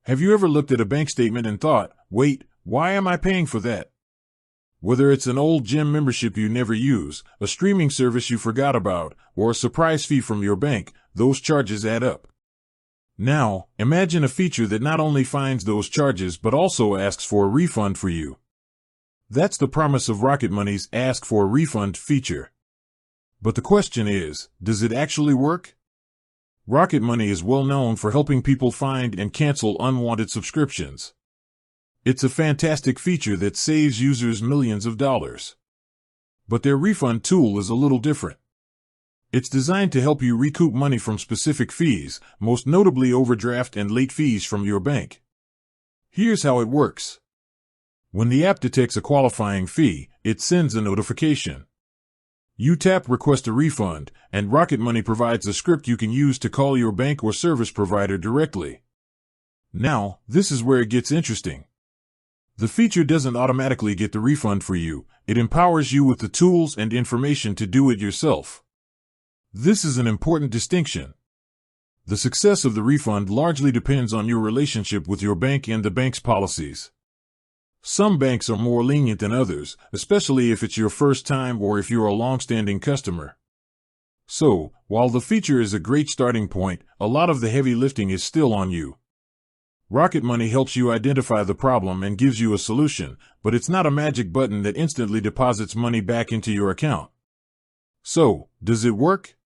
Have you ever looked at a bank statement and thought, wait, why am I paying for that? Whether it's an old gym membership you never use, a streaming service you forgot about, or a surprise fee from your bank, those charges add up. Now, imagine a feature that not only finds those charges but also asks for a refund for you. That's the promise of Rocket Money's Ask for a Refund feature. But the question is, does it actually work? Rocket Money is well known for helping people find and cancel unwanted subscriptions. It's a fantastic feature that saves users millions of dollars. But their refund tool is a little different. It's designed to help you recoup money from specific fees, most notably overdraft and late fees from your bank. Here's how it works. When the app detects a qualifying fee, it sends a notification. You tap Request a Refund, and Rocket Money provides a script you can use to call your bank or service provider directly. Now, this is where it gets interesting. The feature doesn't automatically get the refund for you, it empowers you with the tools and information to do it yourself. This is an important distinction. The success of the refund largely depends on your relationship with your bank and the bank's policies. Some banks are more lenient than others, especially if it's your first time or if you're a long-standing customer. So, while the feature is a great starting point, a lot of the heavy lifting is still on you. Rocket Money helps you identify the problem and gives you a solution, but it's not a magic button that instantly deposits money back into your account. So, does it work?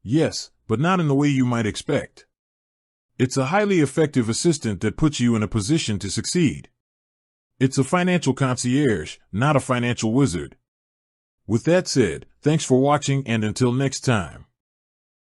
Yes, but not in the way you might expect. It's a highly effective assistant that puts you in a position to succeed. It's a financial concierge, not a financial wizard. With that said, thanks for watching and until next time.